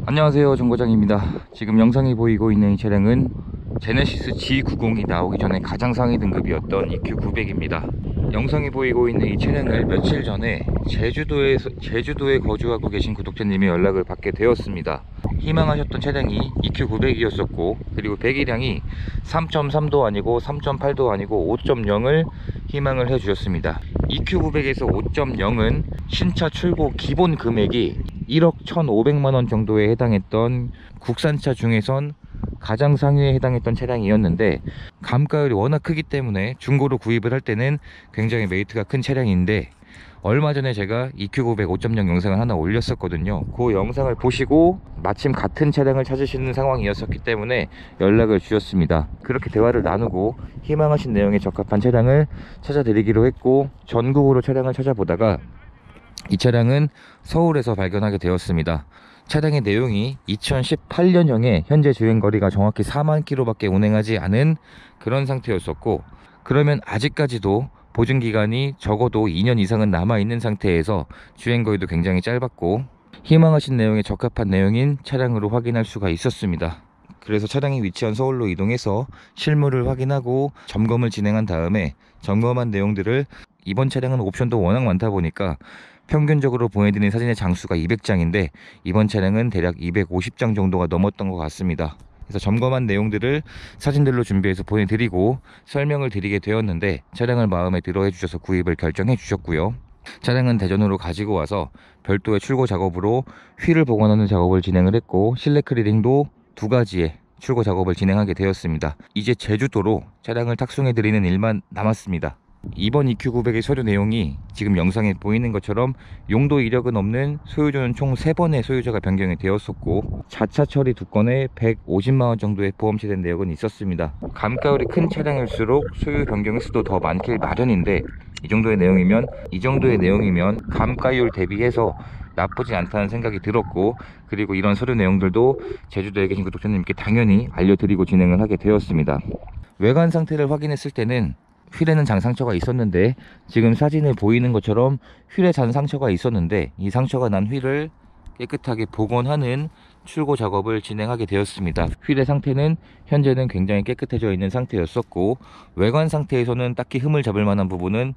안녕하세요, 정거장입니다. 지금 영상이 보이고 있는 이 차량은 제네시스 G90이 나오기 전에 가장 상위 등급이었던 EQ900입니다. 영상이 보이고 있는 이 차량을 며칠 전에 제주도에 거주하고 계신 구독자님이 연락을 받게 되었습니다. 희망하셨던 차량이 EQ900이었었고, 그리고 배기량이 3.3도 아니고 3.8도 아니고 5.0을 희망을 해주셨습니다. EQ900에서 5.0은 신차 출고 기본 금액이 1억 1,500만원 정도에 해당했던 국산차 중에선 가장 상위에 해당했던 차량이었는데, 감가율이 워낙 크기 때문에 중고로 구입을 할 때는 굉장히 메리트가 큰 차량인데, 얼마 전에 제가 EQ900 5.0 영상을 하나 올렸었거든요. 그 영상을 보시고 마침 같은 차량을 찾으시는 상황이었기 때문에 연락을 주셨습니다. 그렇게 대화를 나누고 희망하신 내용에 적합한 차량을 찾아드리기로 했고, 전국으로 차량을 찾아보다가 이 차량은 서울에서 발견하게 되었습니다. 차량의 내용이 2018년형에 현재 주행거리가 정확히 4만 km밖에 운행하지 않은 그런 상태였었고, 그러면 아직까지도 보증기간이 적어도 2년 이상은 남아있는 상태에서 주행거리도 굉장히 짧았고, 희망하신 내용에 적합한 내용인 차량으로 확인할 수가 있었습니다. 그래서 차량이 위치한 서울로 이동해서 실물을 확인하고 점검을 진행한 다음에, 점검한 내용들을, 이번 차량은 옵션도 워낙 많다 보니까 평균적으로 보내드린 사진의 장수가 200장인데 이번 차량은 대략 250장 정도가 넘었던 것 같습니다. 그래서 점검한 내용들을 사진들로 준비해서 보내드리고 설명을 드리게 되었는데, 차량을 마음에 들어 해주셔서 구입을 결정해 주셨고요. 차량은 대전으로 가지고 와서 별도의 출고 작업으로 휠을 복원하는 작업을 진행을 했고, 실내 클리닝도 2가지의 출고 작업을 진행하게 되었습니다. 이제 제주도로 차량을 탁송해 드리는 일만 남았습니다. 이번 EQ900의 서류 내용이 지금 영상에 보이는 것처럼 용도 이력은 없는 소유주는 총 3번의 소유자가 변경이 되었었고, 자차 처리 2건에 150만원 정도의 보험 체된 내역은 있었습니다. 감가율이 큰 차량일수록 소유 변경의 수도 더 많길 마련인데, 이 정도의 내용이면 감가율 대비해서 나쁘지 않다는 생각이 들었고, 그리고 이런 서류 내용들도 제주도에 계신 구독자님께 당연히 알려드리고 진행을 하게 되었습니다. 외관 상태를 확인했을 때는 휠에는 장상처가 있었는데, 지금 사진에 보이는 것처럼 휠에 잔상처가 있었는데 이 상처가 난 휠을 깨끗하게 복원하는 출고 작업을 진행하게 되었습니다. 휠의 상태는 현재는 굉장히 깨끗해져 있는 상태였었고, 외관 상태에서는 딱히 흠을 잡을 만한 부분은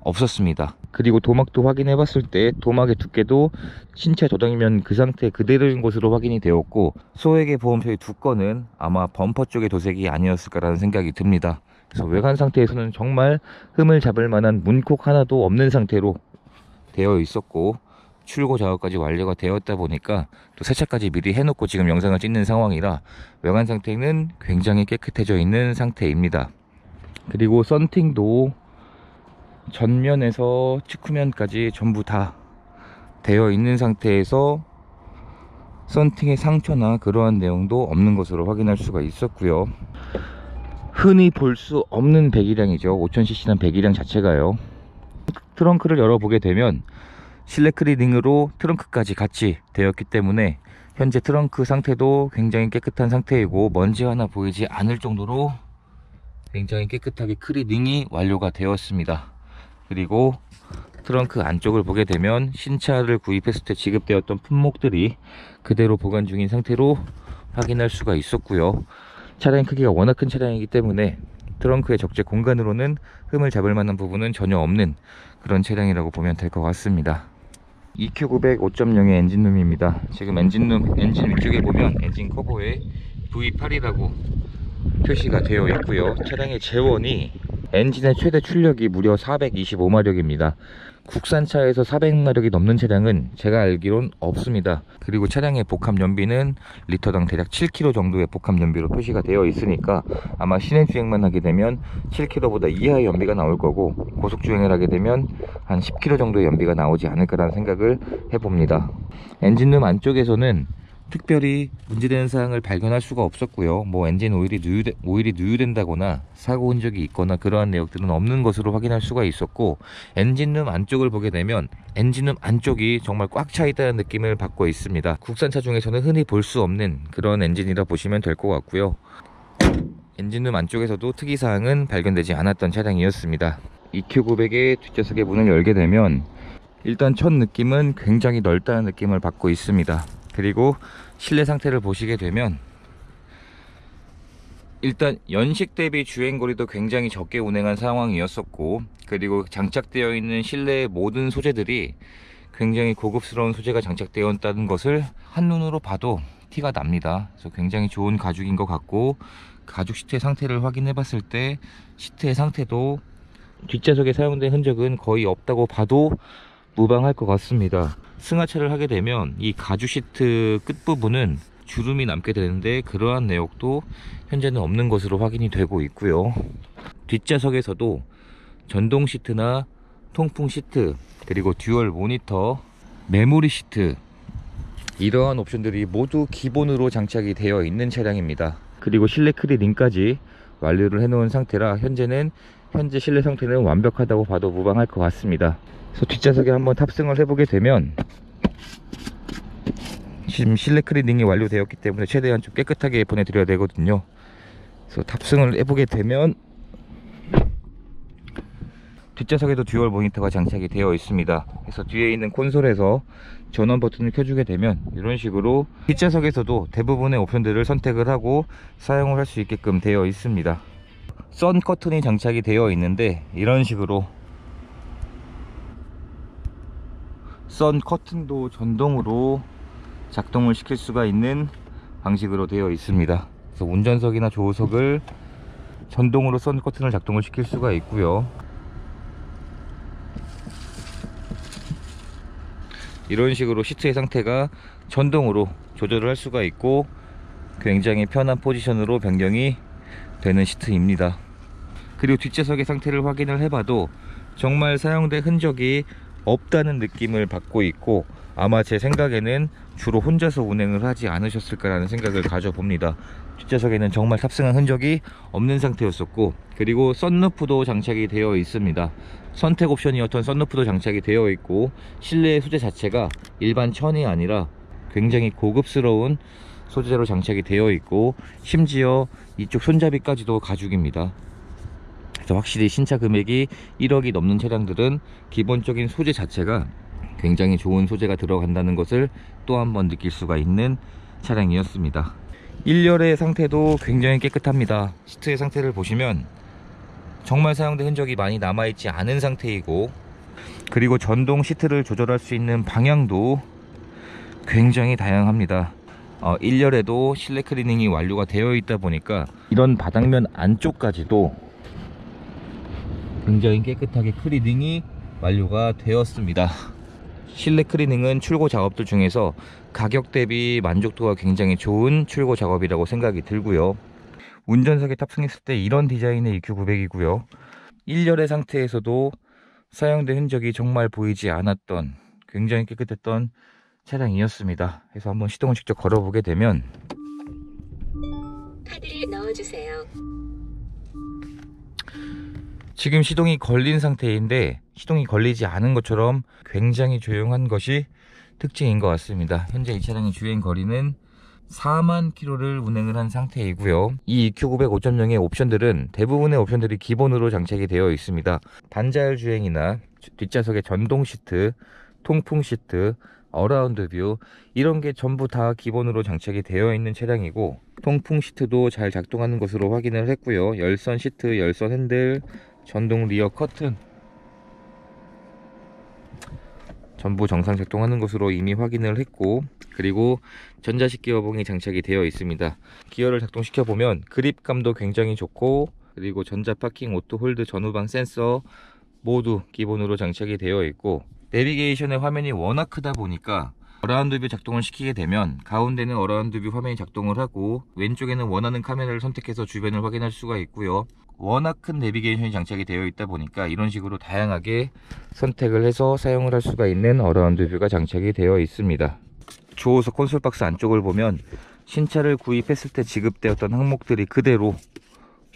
없었습니다. 그리고 도막도 확인해 봤을 때 도막의 두께도 신체 도장이면 그 상태 그대로인 것으로 확인이 되었고, 소액의 보험 처리 2건은 아마 범퍼 쪽의 도색이 아니었을까라는 생각이 듭니다. 그래서 외관 상태에서는 정말 흠을 잡을 만한 문콕 하나도 없는 상태로 되어 있었고, 출고 작업까지 완료가 되었다 보니까 또 세차까지 미리 해놓고 지금 영상을 찍는 상황이라 외관 상태는 굉장히 깨끗해져 있는 상태입니다. 그리고 썬팅도 전면에서 측후면까지 전부 다 되어 있는 상태에서 썬팅의 상처나 그러한 내용도 없는 것으로 확인할 수가 있었고요. 흔히 볼 수 없는 배기량이죠. 5000cc는 배기량 자체가요. 트렁크를 열어보게 되면 실내 클리닝으로 트렁크까지 같이 되었기 때문에 현재 트렁크 상태도 굉장히 깨끗한 상태이고, 먼지 하나 보이지 않을 정도로 굉장히 깨끗하게 클리닝이 완료가 되었습니다. 그리고 트렁크 안쪽을 보게 되면 신차를 구입했을 때 지급되었던 품목들이 그대로 보관 중인 상태로 확인할 수가 있었고요. 차량 크기가 워낙 큰 차량이기 때문에 트렁크의 적재 공간으로는 흠을 잡을 만한 부분은 전혀 없는 그런 차량이라고 보면 될 것 같습니다. EQ900 5.0의 엔진룸입니다. 지금 엔진 위쪽에 보면 엔진 커버에 V8이라고 표시가 되어 있고요. 차량의 제원이 엔진의 최대 출력이 무려 425마력입니다. 국산차에서 400마력이 넘는 차량은 제가 알기론 없습니다. 그리고 차량의 복합 연비는 리터당 대략 7km 정도의 복합 연비로 표시가 되어 있으니까 아마 시내 주행만 하게 되면 7km보다 이하의 연비가 나올 거고, 고속 주행을 하게 되면 한 10km 정도의 연비가 나오지 않을까라는 생각을 해봅니다. 엔진룸 안쪽에서는 특별히 문제되는 사항을 발견할 수가 없었고요. 엔진 오일이 누유된다거나 사고 흔적이 있거나 그러한 내역들은 없는 것으로 확인할 수가 있었고, 엔진룸 안쪽을 보게 되면 엔진룸 안쪽이 정말 꽉 차 있다는 느낌을 받고 있습니다. 국산차 중에서는 흔히 볼 수 없는 그런 엔진이라 보시면 될 것 같고요. 엔진룸 안쪽에서도 특이사항은 발견되지 않았던 차량이었습니다. EQ900의 뒷좌석의 문을 열게 되면 일단 첫 느낌은 굉장히 넓다는 느낌을 받고 있습니다. 그리고 실내 상태를 보시게 되면 일단 연식 대비 주행거리도 굉장히 적게 운행한 상황이었었고, 그리고 장착되어 있는 실내의 모든 소재들이 굉장히 고급스러운 소재가 장착되어 있다는 것을 한눈으로 봐도 티가 납니다. 그래서 굉장히 좋은 가죽인 것 같고, 가죽 시트의 상태를 확인해 봤을 때 시트의 상태도 뒷좌석에 사용된 흔적은 거의 없다고 봐도 무방할 것 같습니다. 승하차를 하게 되면 이 가죽 시트 끝부분은 주름이 남게 되는데, 그러한 내역도 현재는 없는 것으로 확인이 되고 있고요. 뒷좌석에서도 전동 시트나 통풍 시트, 그리고 듀얼 모니터, 메모리 시트, 이러한 옵션들이 모두 기본으로 장착이 되어 있는 차량입니다. 그리고 실내 클리닝까지 완료를 해 놓은 상태라 현재 실내 상태는 완벽하다고 봐도 무방할 것 같습니다. 그래서 뒷좌석에 한번 탑승을 해보게 되면, 지금 실내 클리닝이 완료되었기 때문에 최대한 좀 깨끗하게 보내드려야 되거든요. 그래서 탑승을 해보게 되면 뒷좌석에도 듀얼 모니터가 장착이 되어 있습니다. 그래서 뒤에 있는 콘솔에서 전원 버튼을 켜주게 되면 이런 식으로 뒷좌석에서도 대부분의 옵션들을 선택을 하고 사용을 할 수 있게끔 되어 있습니다. 선 커튼이 장착이 되어 있는데, 이런 식으로 선 커튼도 전동으로 작동을 시킬 수가 있는 방식으로 되어 있습니다. 그래서 운전석이나 조수석을 전동으로 선 커튼을 작동을 시킬 수가 있고요. 이런 식으로 시트의 상태가 전동으로 조절을 할 수가 있고 굉장히 편한 포지션으로 변경이 되는 시트입니다. 그리고 뒷좌석의 상태를 확인을 해봐도 정말 사용된 흔적이 없다는 느낌을 받고 있고, 아마 제 생각에는 주로 혼자서 운행을 하지 않으셨을까라는 생각을 가져봅니다. 뒷좌석에는 정말 탑승한 흔적이 없는 상태였었고, 그리고 썬루프도 장착이 되어 있습니다. 선택 옵션이었던 썬루프도 장착이 되어 있고, 실내 소재 자체가 일반 천이 아니라 굉장히 고급스러운 소재로 장착이 되어 있고, 심지어 이쪽 손잡이까지도 가죽입니다. 그래서 확실히 신차 금액이 1억이 넘는 차량들은 기본적인 소재 자체가 굉장히 좋은 소재가 들어간다는 것을 또 한 번 느낄 수가 있는 차량이었습니다. 1열의 상태도 굉장히 깨끗합니다. 시트의 상태를 보시면 정말 사용된 흔적이 많이 남아있지 않은 상태이고, 그리고 전동 시트를 조절할 수 있는 방향도 굉장히 다양합니다. 1열에도 실내 클리닝이 완료가 되어 있다 보니까 이런 바닥면 안쪽까지도 굉장히 깨끗하게 클리닝이 완료가 되었습니다. 실내 클리닝은 출고 작업들 중에서 가격 대비 만족도가 굉장히 좋은 출고 작업이라고 생각이 들고요. 운전석에 탑승했을 때 이런 디자인의 EQ900이고요. 1열의 상태에서도 사용된 흔적이 정말 보이지 않았던 굉장히 깨끗했던 차량이었습니다. 그래서 한번 시동을 직접 걸어보게 되면, 카드를 넣어주세요. 지금 시동이 걸린 상태인데 시동이 걸리지 않은 것처럼 굉장히 조용한 것이 특징인 것 같습니다. 현재 이 차량의 주행 거리는 4만 킬로를 운행을 한 상태이고요. 이 EQ900 5.0의 옵션들은 대부분의 옵션들이 기본으로 장착이 되어 있습니다. 반자율 주행이나 뒷좌석의 전동 시트, 통풍 시트, 어라운드 뷰, 이런 게 전부 다 기본으로 장착이 되어 있는 차량이고, 통풍 시트도 잘 작동하는 것으로 확인을 했고요. 열선 시트, 열선 핸들, 전동 리어 커튼 전부 정상 작동하는 것으로 이미 확인을 했고, 그리고 전자식 기어봉이 장착이 되어 있습니다. 기어를 작동시켜 보면 그립감도 굉장히 좋고, 그리고 전자 파킹 오토 홀드 전후방 센서 모두 기본으로 장착이 되어 있고, 내비게이션의 화면이 워낙 크다 보니까 어라운드 뷰 작동을 시키게 되면 가운데는 어라운드 뷰 화면이 작동을 하고, 왼쪽에는 원하는 카메라를 선택해서 주변을 확인할 수가 있고요. 워낙 큰 내비게이션이 장착이 되어 있다 보니까 이런 식으로 다양하게 선택을 해서 사용을 할 수가 있는 어라운드 뷰가 장착이 되어 있습니다. 조수석 콘솔 박스 안쪽을 보면 신차를 구입했을 때 지급되었던 항목들이 그대로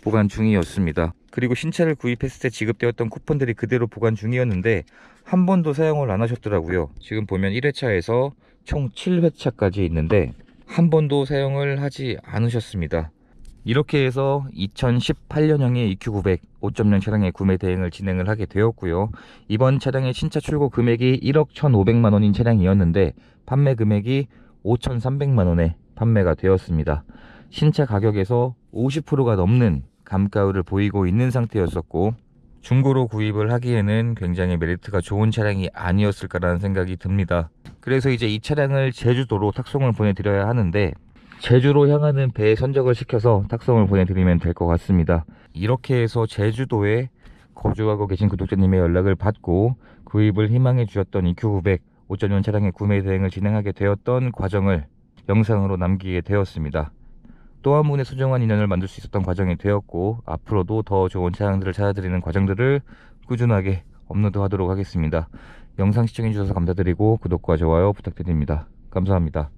보관 중이었습니다. 그리고 신차를 구입했을 때 지급되었던 쿠폰들이 그대로 보관 중이었는데 한 번도 사용을 안 하셨더라고요. 지금 보면 1회차에서 총 7회차까지 있는데 한 번도 사용을 하지 않으셨습니다. 이렇게 해서 2018년형의 EQ900 5.0 차량의 구매 대행을 진행을 하게 되었고요. 이번 차량의 신차 출고 금액이 1억 1,500만 원인 차량이었는데 판매 금액이 5,300만원에 판매가 되었습니다. 신차 가격에서 50%가 넘는 감가율을 보이고 있는 상태였었고, 중고로 구입을 하기에는 굉장히 메리트가 좋은 차량이 아니었을까라는 생각이 듭니다. 그래서 이제 이 차량을 제주도로 탁송을 보내드려야 하는데, 제주로 향하는 배에 선적을 시켜서 탁송을 보내드리면 될 것 같습니다. 이렇게 해서 제주도에 거주하고 계신 구독자님의 연락을 받고 구입을 희망해 주셨던 EQ900 5.0 차량의 구매 대행을 진행하게 되었던 과정을 영상으로 남기게 되었습니다. 또 한 분의 소중한 인연을 만들 수 있었던 과정이 되었고, 앞으로도 더 좋은 차량들을 찾아드리는 과정들을 꾸준하게 업로드 하도록 하겠습니다. 영상 시청해 주셔서 감사드리고 구독과 좋아요 부탁드립니다. 감사합니다.